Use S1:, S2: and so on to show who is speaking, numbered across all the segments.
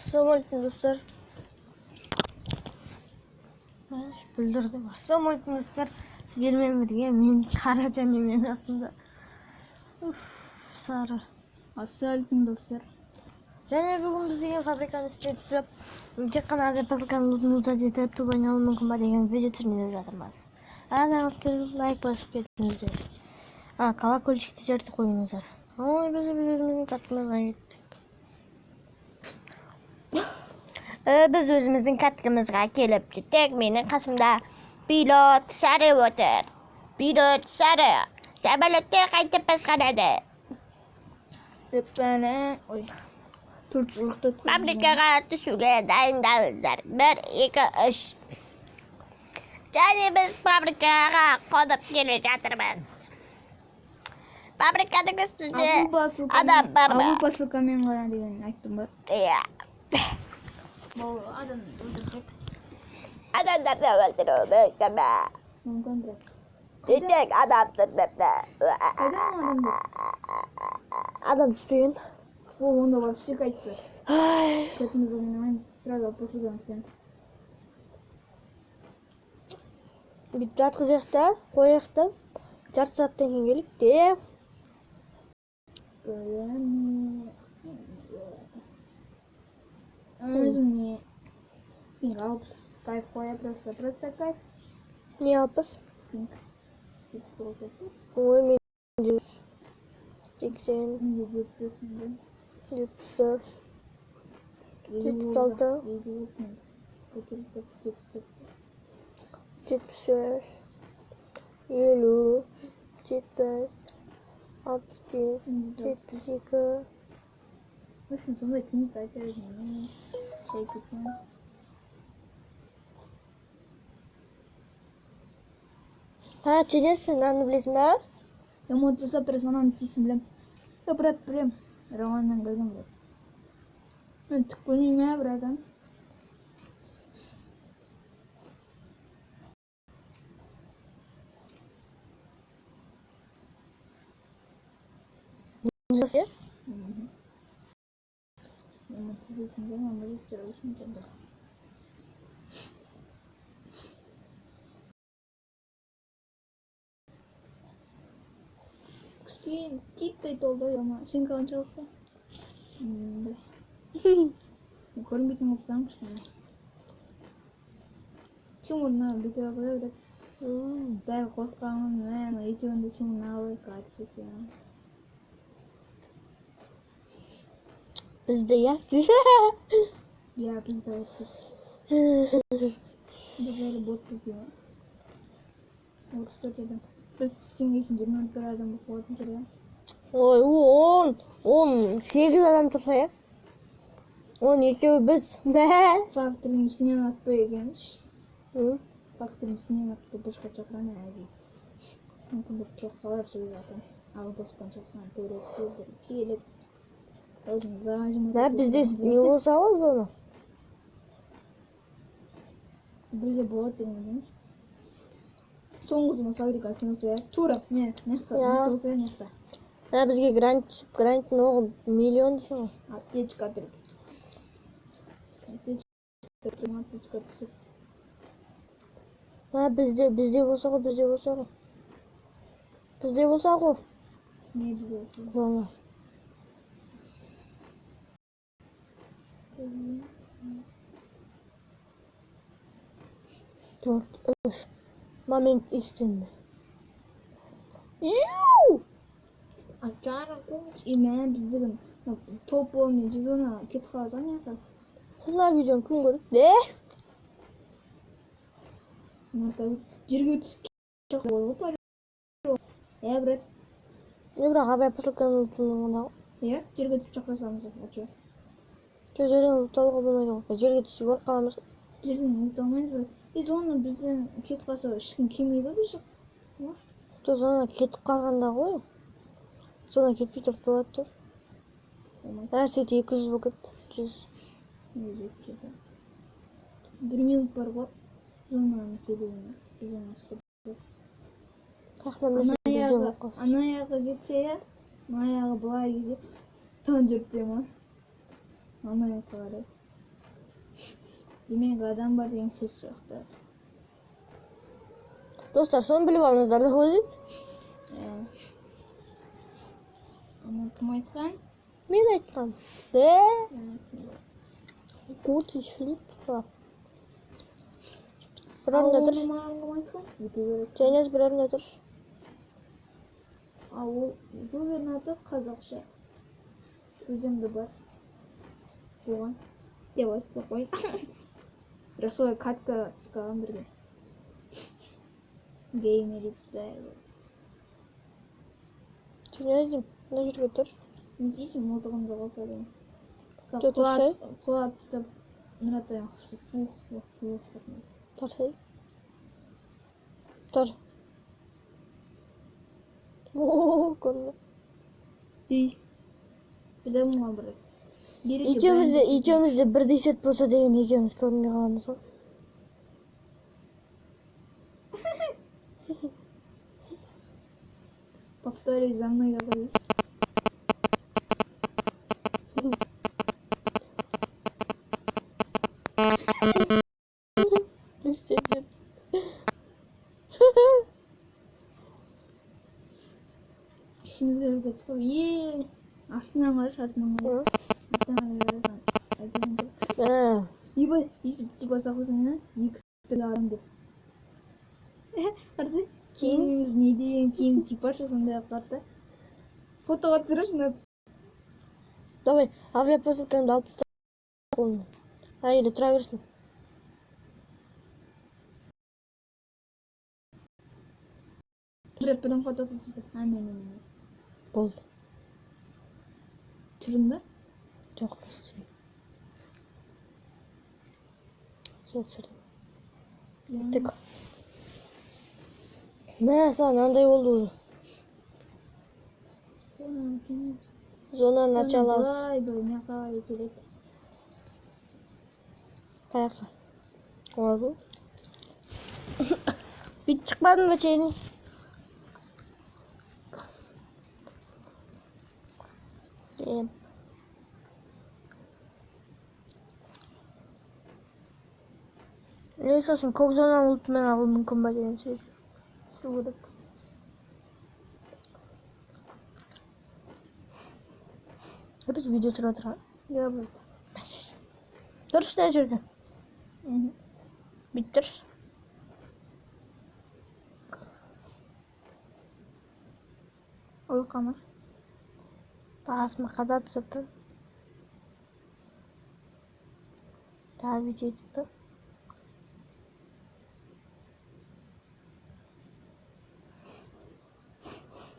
S1: Assalamualaikum dostlar. Bildirdim. Assalamualaikum dostlar. Sizlerle birlikte men qara және men aslında sarı.
S2: Assalamualaikum dostlar.
S1: Және бүгін біз деген фабриканы істей түсіп, тек қана авиапосылканы ұза жетіп, туп ойнауы мүмкін ба деген видео түсіріп жатырмыз. Лайк басып кетіңіздер. Колокольчикті жерді қойыңыздар. Ой, біз өзіміздің каттығымызға жеттік. Biz özümüzün katkımızga kelip gittik. Menin qasımda pilot sarı otur. Pilot sarı. Samolyotda qaytib pasqanadi.
S2: Hepsine turtçulukta
S1: Fabrikaga tushuvga dayındalinglar. 1, 2, 3. Yani biz fabrikaga qodib kelib жатырмыз. Fabrikaning ustida adam bormi?
S2: Avupaslıkka men qara degan aytdim bor.
S1: Iya.
S2: Bu adam öldürecek.
S1: Adamlarni o'ldirib
S2: Mümkündür.
S1: Dedik adam tutmabdi. Adam tushmagan.
S2: O onda var şey kayıtlı. Kötümüz oynamayız. Sırada avupaslıkka gitemiz.
S1: Bitti жатқызайық қояйық да жарты сағаттан кейін келейік де.
S2: Өзіне пинг алып кайф қоя просто кайф.
S1: Не алпыс?
S2: Пинг.
S1: Ой, мен 80, 74, 76, 75, 50, 70, 65, 72.
S2: Başım sonunda ikinci sayfa yazayım. Şey tutmaz.
S1: Çenesi nani bilesің бе?
S2: Ремонт жасап тұрасың, ананы істейсің білем. Брат, білем. Романнан көрген білем. Мен түк білмеймін, братан.
S1: Nasıl?
S2: Ремонт жасайтын zaman böyle çalışmayacağım da. Кейін титтей толды ama sen қаншалықты? Көрінбейтін болсам кішкене. Шумырына бүйтіп қоя береді. Бәрі қорққанмын, мен екеуінде шумырына алайық айтып кетемін.
S1: Bizde ya.
S2: Ya biz de yaptık. Biz böyle bot tutuyor. Orası dedim. Biz kim geçince ben bir adam bu kodun duruyor.
S1: Oy, 18 adam tursa ya. 12 biz.
S2: Faktörün üstüne atmaya gelmiş.
S1: Hı?
S2: Faktörün üstüne atmaya boşka çakran abi. Mümkün bir çok kalar söylüyor zaten. Al boşkan çakran böyle gelip.
S1: Ne bizde ne olsa o zaman.
S2: Böyle bot demiş. Соңғысына фабрикасына сая. Тура, не тұрса.
S1: Ya bizge grant ne oldu? Milyon düşün mü?
S2: Аптечка тұрып. Аптечка түсіп.
S1: Bizde olsa o. Bizde olsa o.
S2: Не bizde olsa?
S1: Sonra. Dört, üç. Moment içinde. Yuuu!
S2: Açara koç. İmen bizden top olmuyor. Cizona ketip қалған яқы.
S1: Bunlar videonu kim görüp? Ne?
S2: Жерге түсіп кетіп қалған. Брат.
S1: Ne bırak abi yapısılıklarını unuttuğunu.
S2: Иә, жерге түсіп шақырсамыз. Açıyor.
S1: Жерден ұлталуға болмайды. Жерге түсіп барып қаламыз.
S2: Жерден ұлталмаймыз. Соны бізден кетіп қалса ешкім келмейді біз жоқ.
S1: Соны кетіп қалғанда ғой. Соны кетпей тұрып болады тұр. Әсеті 200 болып кетті. 100.
S2: 1 минут бар ғой. Соны келуіне. Бізден асып.
S1: Қаяқтан білесің бізден болып қалсын.
S2: Ана аяғы кетсе я, ана аяғы былай кетсе, тон жүртсе ма? Ана аяғы қарай. Demek adam var degan söz chiqdi.
S1: Dostlar son bilib olingizlar deb qo'ydim.
S2: Ana kim aytgan?
S1: Men aytdim. De gut işlip var. Birer nedir? Ceynes birer nedir?
S2: Au, gubernatör Қазақша. Өзімді бар. Оған. Деп айтпай қой. Бірақ солай катка çıkarған бірге. Gamer Expert.
S1: Ceynes'im ne жүргөтür?
S2: Не дейсің, мылтығымды қалтадым.
S1: Götürsey?
S2: Құлап тұтып, нұратайын қыпсы. Фух.
S1: Tarsay. Dur. Ooo görme.
S2: Ей. Білем оған бір.
S1: İkimizde bir deset bolsa degan ikimiz görmey kalamız.
S2: Повторяй за мной, говоришь.
S1: İstediğin.
S2: İşimizi öğretip. Yeee. Артынан қараш, артынан қараш. Артынан қарасаң, айтайын деп. Ебай, өйтіп тип баса қойсаң, екі түрлі адам деп. Қарасай, киіміміз не деген киім типажы сондай ақ қарта. Фотоға түсірші,
S1: Давай, авиапосылканы алып таста қолына. Или тұра берсін.
S2: Бірін фото тұтты. Әмен.
S1: Болды.
S2: Түрінде?
S1: Жоқ, басты. Сол түсірдім. Тік. Мә, саған андай болды уже. Зона началась.
S2: Бай, мақалай келеді.
S1: Қаяққа? Олады. Бүйтіп шықпадың ба чейін? Deyim. Neyse olsun, kokzona unutmayın alın mümkün ba degan söz.
S2: Su керек.
S1: Biz video tura tura.
S2: Я білді.
S1: Durs ne жүрген? Bitir.
S2: Ой, қамыр.
S1: Bağısma kadar zıpır. Daha video zıpır.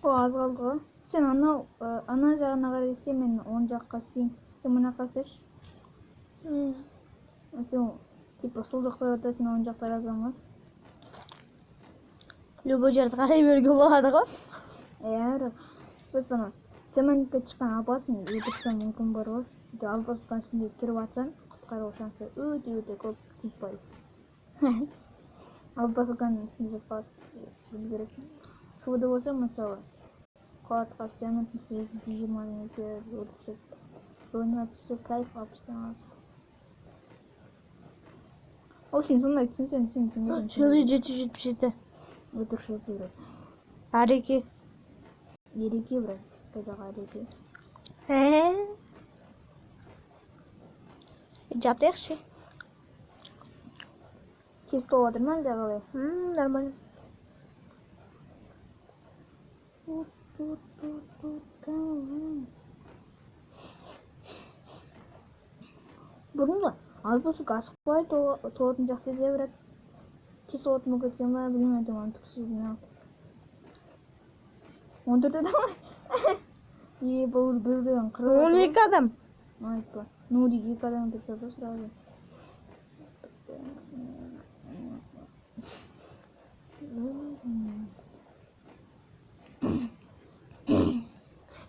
S2: О, аз қалды ғой. Сен ана жағына қарай істе, мен оң жаққа істейін. Сен мына қасыршы. Сен типа сол жақта жатасың, оң жақта жазған ғой.
S1: Любой жерді қарай беруге болады ғой.
S2: Біз ана Семенке шыққан апасын өлтірсем мүмкін бар ғой. Алып басқан үстінде кіріп атсаң, құтқару шансы өте көп, 100%. Алып басқан үстінде білгересің. Суды болса, мысалы, қуатқа Сементтің үстінде 120 минутке өтіпсек, ойына түссе кайф апыстан алып. Ол сен сондай түсінсен, сен түсінесің.
S1: Жылы 777.
S2: Өтірші өтірі.
S1: Әреке.
S2: Ереке, брат. Қайдағы әреке.
S1: Жапты яқшы.
S2: Тез толып жатыр ма әлде қалай?
S1: Нормально.
S2: Бұрын ғой, аз болса асықпай толатын жақты де брат. Тез толатын болып кеткен ба, білмеймін, оған түксіздің ақ. 14 адам ма? Бұл бірден
S1: 12 адам.
S2: Айтпа. Нури 2 адам деп жазды сразу.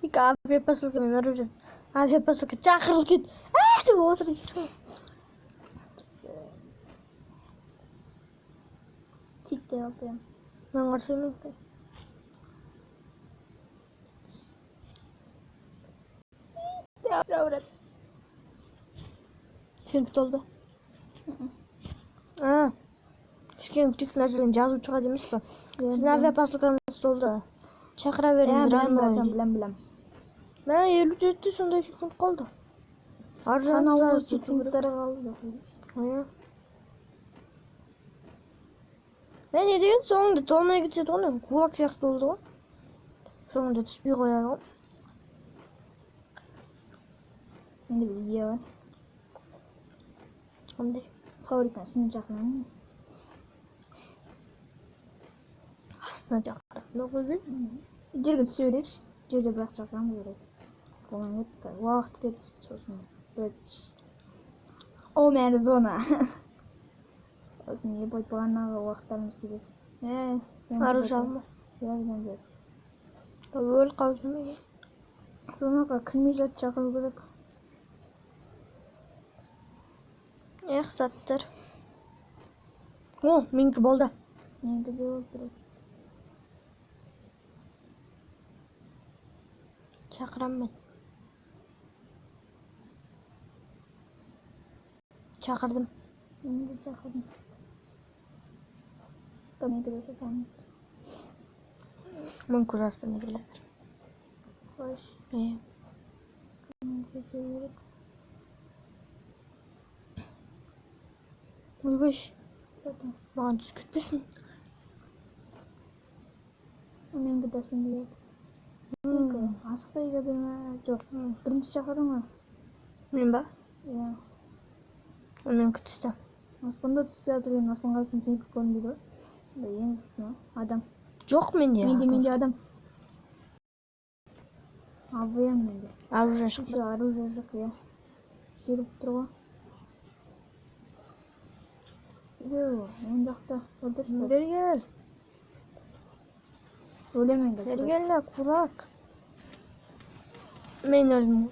S1: İlk abi yapasılık hemen arayacağım. Abi yapasılık çakırlık git. Dur otur gitsin.
S2: Титтей алпайым.
S1: Ben karşıyım.
S2: Брат.
S1: Sen tut oldu. Kishkena küçük narsalarni yozuvchiga deymizmi? Sizni
S2: bilaman.
S1: avia posilkangiz stolda. Chaqiravering,
S2: Bilam.
S1: Mana 57 sonda sekund qoldi.
S2: Sanavlu sekundlar qaldı.
S1: Men ne degan so'ngda tolmay ketadi ona. Quvak сияқты oldu. So'ngda tushib qo'yadi.
S2: Endi bir video var.
S1: Qanday?
S2: Fabrikasini chaqiraman.
S1: Aslida chaqirib. Ne qildi?
S2: Жерге түсөберейікші. Жерде бірақ чақырамыз керек. Оған өтті. Уақыт кетті сосын. О, мәрі зона. Осын ебать бағанағы уақыттарымыз кетеді.
S1: Арыз алма.
S2: Yazgan.
S1: Böyle kavuşmayı.
S2: Zonaға кірмей жат чақыру керек.
S1: Sattır. Minki boldu.
S2: Meniki de oldu керек.
S1: Çakıram ben. Çakırdım.
S2: Ben de çakırdım. Bana göre çakırdım.
S1: Ben kuras bana göre.
S2: Hoş.
S1: İyi. Uyguş. Bana düz kütmesin.
S2: Meniki de şimdi yok. Асықпай келді ме? Жоқ. Бірінші шақырдың ба?
S1: Мен ба?
S2: Иә.
S1: Мен күтістім.
S2: Аспанда түспей жатыр екен, аспанға сеніп көрінбейді ғой. Ең күтісін адам.
S1: Жоқ менде.
S2: Менде адам. АВМ менде.
S1: Оружие шықты.
S2: Оружие жоқ, иә. Жеріп тұр ғой. Мен жақта.
S1: Бергел.
S2: Өлемен де.
S1: Бергелі, kulak. Men öldüm.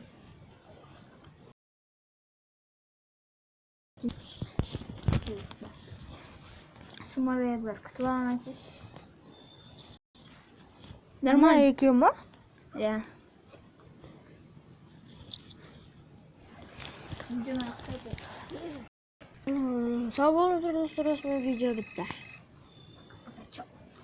S2: Şımaraya bir kutlamasız.
S1: Normal ekiyor mu?
S2: Ya.
S1: Sağ olun dostlar, video bitti.